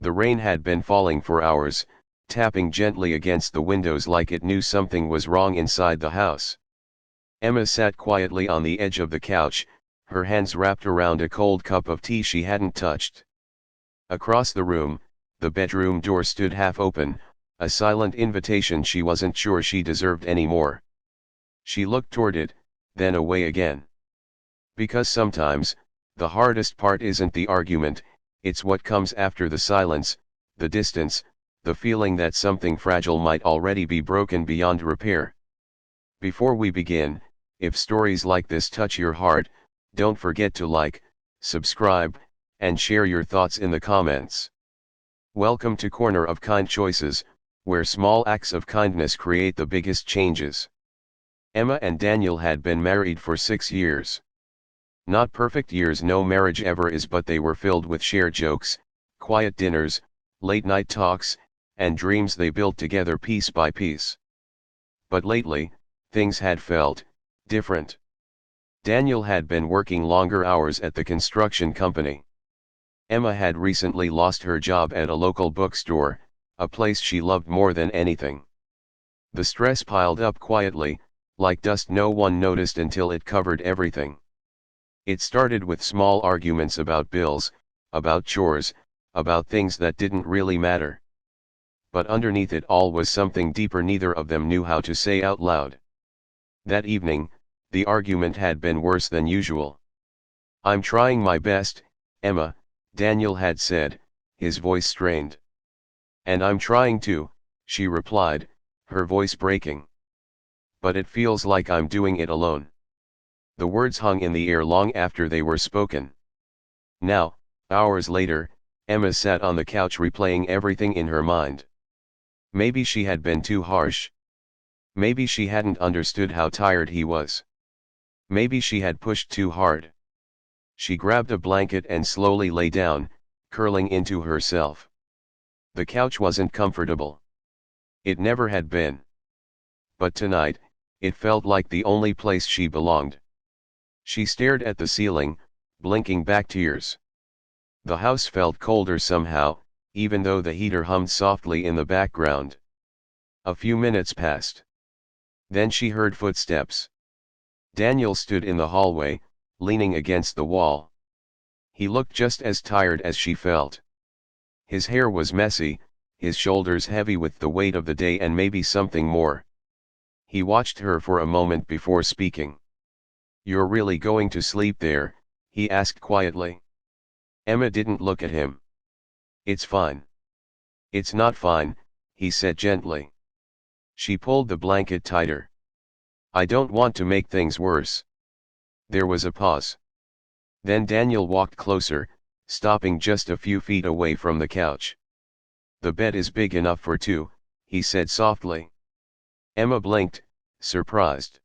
The rain had been falling for hours, tapping gently against the windows like it knew something was wrong inside the house. Emma sat quietly on the edge of the couch, her hands wrapped around a cold cup of tea she hadn't touched. Across the room, the bedroom door stood half open, a silent invitation she wasn't sure she deserved anymore. She looked toward it, then away again. Because sometimes, the hardest part isn't the argument, it's what comes after the silence, the distance, the feeling that something fragile might already be broken beyond repair. Before we begin, if stories like this touch your heart, don't forget to like, subscribe, and share your thoughts in the comments. Welcome to Corner of Kind Choices, where small acts of kindness create the biggest changes. Emma and Daniel had been married for 6 years. Not perfect years, no marriage ever is, but they were filled with shared jokes, quiet dinners, late-night talks, and dreams they built together piece by piece. But lately, things had felt different. Daniel had been working longer hours at the construction company. Emma had recently lost her job at a local bookstore, a place she loved more than anything. The stress piled up quietly, like dust no one noticed until it covered everything. It started with small arguments about bills, about chores, about things that didn't really matter. But underneath it all was something deeper neither of them knew how to say out loud. That evening, the argument had been worse than usual. "I'm trying my best, Emma," Daniel had said, his voice strained. "And I'm trying too," she replied, her voice breaking. "But it feels like I'm doing it alone." The words hung in the air long after they were spoken. Now, hours later, Emma sat on the couch replaying everything in her mind. Maybe she had been too harsh. Maybe she hadn't understood how tired he was. Maybe she had pushed too hard. She grabbed a blanket and slowly lay down, curling into herself. The couch wasn't comfortable. It never had been. But tonight, it felt like the only place she belonged. She stared at the ceiling, blinking back tears. The house felt colder somehow, even though the heater hummed softly in the background. A few minutes passed. Then she heard footsteps. Daniel stood in the hallway, leaning against the wall. He looked just as tired as she felt. His hair was messy, his shoulders heavy with the weight of the day and maybe something more. He watched her for a moment before speaking. "You're really going to sleep there?" he asked quietly. Emma didn't look at him. "It's fine." "It's not fine," he said gently. She pulled the blanket tighter. "I don't want to make things worse." There was a pause. Then Daniel walked closer, stopping just a few feet away from the couch. "The bed is big enough for two," he said softly. Emma blinked, surprised.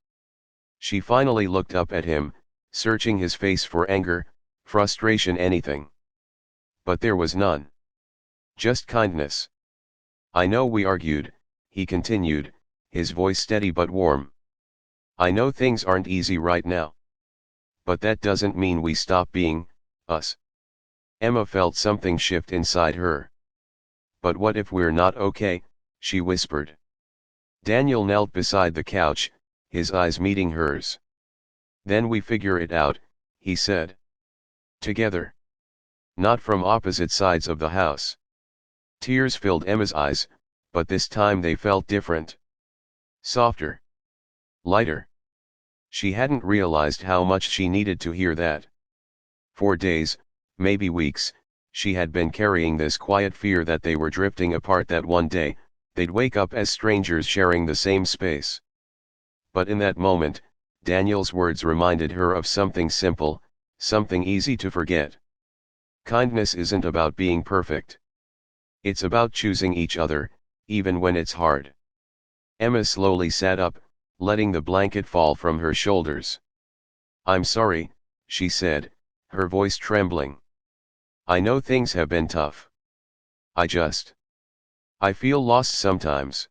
She finally looked up at him, searching his face for anger, frustration, anything. But there was none. Just kindness. "I know we argued," he continued, his voice steady but warm. "I know things aren't easy right now. But that doesn't mean we stop being us." Emma felt something shift inside her. "But what if we're not okay?" she whispered. Daniel knelt beside the couch, his eyes meeting hers. "Then we figure it out," he said. "Together. Not from opposite sides of the house." Tears filled Emma's eyes, but this time they felt different. Softer. Lighter. She hadn't realized how much she needed to hear that. For days, maybe weeks, she had been carrying this quiet fear that they were drifting apart, that one day, they'd wake up as strangers sharing the same space. But in that moment, Daniel's words reminded her of something simple, something easy to forget. Kindness isn't about being perfect. It's about choosing each other, even when it's hard. Emma slowly sat up, letting the blanket fall from her shoulders. "I'm sorry," she said, her voice trembling. "I know things have been tough. I feel lost sometimes."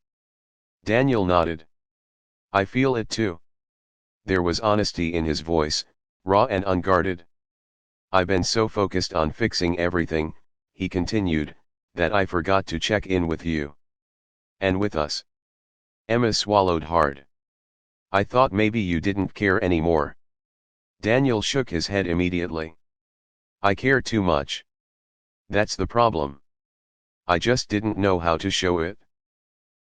Daniel nodded. "I feel it too." There was honesty in his voice, raw and unguarded. "I've been so focused on fixing everything," he continued, that I forgot to check in with you. And with us. Emma swallowed hard. I thought maybe you didn't care anymore. Daniel shook his head immediately. I care too much. That's the problem. I just didn't know how to show it.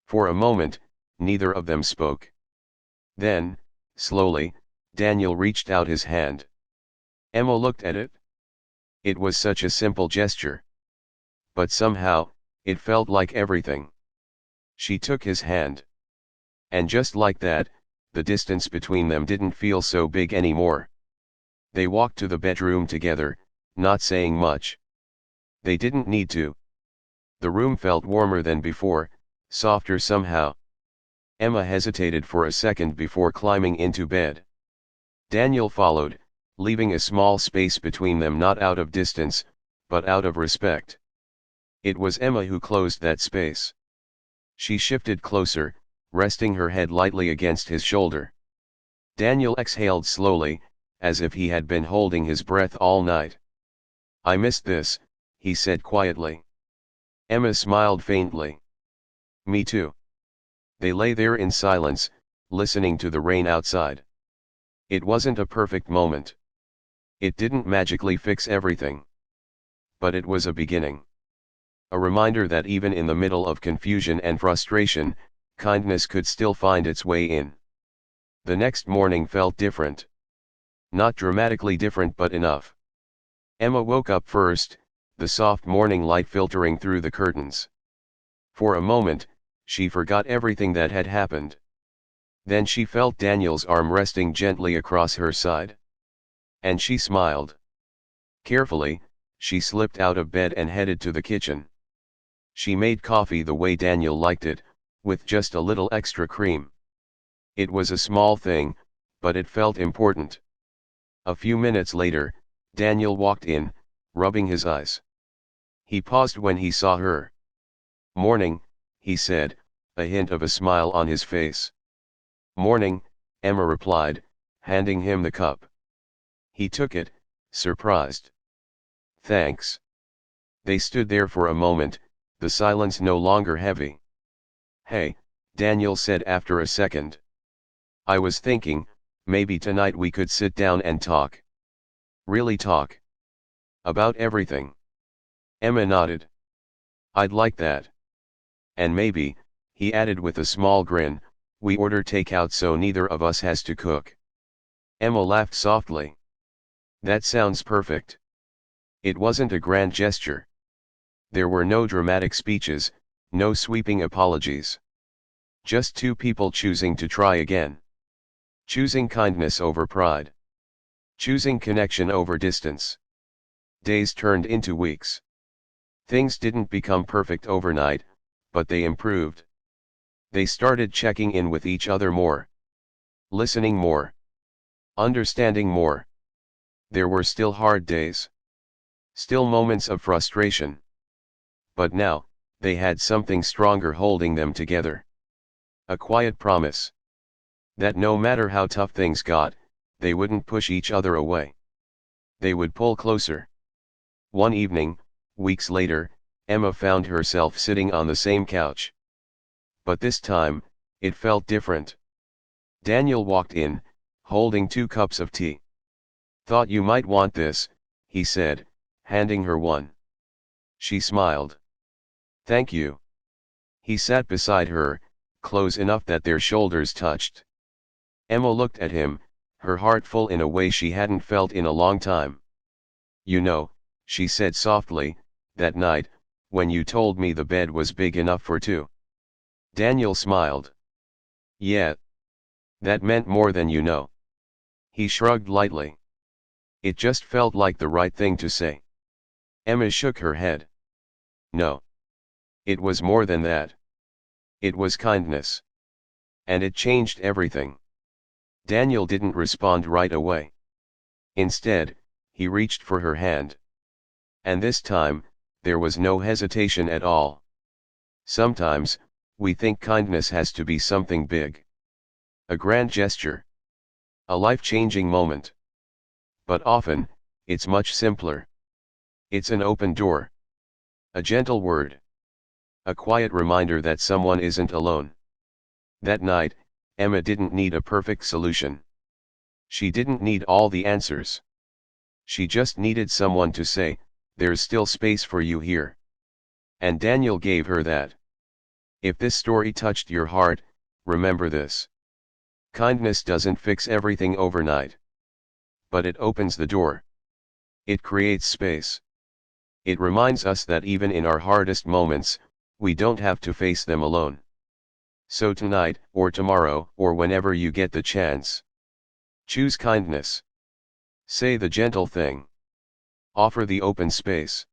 For a moment, neither of them spoke. Then, slowly, Daniel reached out his hand. Emma looked at it. It was such a simple gesture. But somehow, it felt like everything. She took his hand. And just like that, the distance between them didn't feel so big anymore. They walked to the bedroom together, not saying much. They didn't need to. The room felt warmer than before, softer somehow. Emma hesitated for a second before climbing into bed. Daniel followed, leaving a small space between them, not out of distance, but out of respect. It was Emma who closed that space. She shifted closer, resting her head lightly against his shoulder. Daniel exhaled slowly, as if he had been holding his breath all night. I missed this, he said quietly. Emma smiled faintly. Me too. They lay there in silence, listening to the rain outside. It wasn't a perfect moment. It didn't magically fix everything. But it was a beginning. A reminder that even in the middle of confusion and frustration, kindness could still find its way in. The next morning felt different. Not dramatically different, but enough. Emma woke up first, the soft morning light filtering through the curtains. For a moment, she forgot everything that had happened. Then she felt Daniel's arm resting gently across her side. And she smiled. Carefully, she slipped out of bed and headed to the kitchen. She made coffee the way Daniel liked it, with just a little extra cream. It was a small thing, but it felt important. A few minutes later, Daniel walked in, rubbing his eyes. He paused when he saw her. Morning, he said, a hint of a smile on his face. Morning, Emma replied, handing him the cup. He took it, surprised. Thanks. They stood there for a moment, the silence no longer heavy. Hey, Daniel said after a second. I was thinking, maybe tonight we could sit down and talk. Really talk. About everything. Emma nodded. I'd like that. And maybe, he added with a small grin, we order takeout so neither of us has to cook. Emma laughed softly. That sounds perfect. It wasn't a grand gesture. There were no dramatic speeches, no sweeping apologies. Just two people choosing to try again. Choosing kindness over pride. Choosing connection over distance. Days turned into weeks. Things didn't become perfect overnight, but they improved. They started checking in with each other more. Listening more. Understanding more. There were still hard days. Still moments of frustration. But now, they had something stronger holding them together. A quiet promise. That no matter how tough things got, they wouldn't push each other away. They would pull closer. One evening, weeks later, Emma found herself sitting on the same couch. But this time, it felt different. Daniel walked in, holding 2 cups of tea. Thought you might want this, he said, handing her one. She smiled. Thank you. He sat beside her, close enough that their shoulders touched. Emma looked at him, her heart full in a way she hadn't felt in a long time. You know, she said softly, that night, when you told me the bed was big enough for 2. Daniel smiled. Yeah. That meant more than you know. He shrugged lightly. It just felt like the right thing to say. Emma shook her head. No. It was more than that. It was kindness. And it changed everything. Daniel didn't respond right away. Instead, he reached for her hand. And this time, there was no hesitation at all. Sometimes, we think kindness has to be something big. A grand gesture. A life-changing moment. But often, it's much simpler. It's an open door. A gentle word. A quiet reminder that someone isn't alone. That night, Emma didn't need a perfect solution. She didn't need all the answers. She just needed someone to say, "There's still space for you here." And Daniel gave her that. If this story touched your heart, remember this. Kindness doesn't fix everything overnight. But it opens the door. It creates space. It reminds us that even in our hardest moments, we don't have to face them alone. So tonight, or tomorrow, or whenever you get the chance, choose kindness. Say the gentle thing. Offer the open space.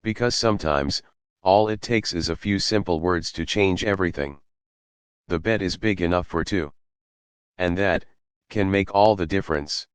Because sometimes, all it takes is a few simple words to change everything. The bed is big enough for two. And that can make all the difference.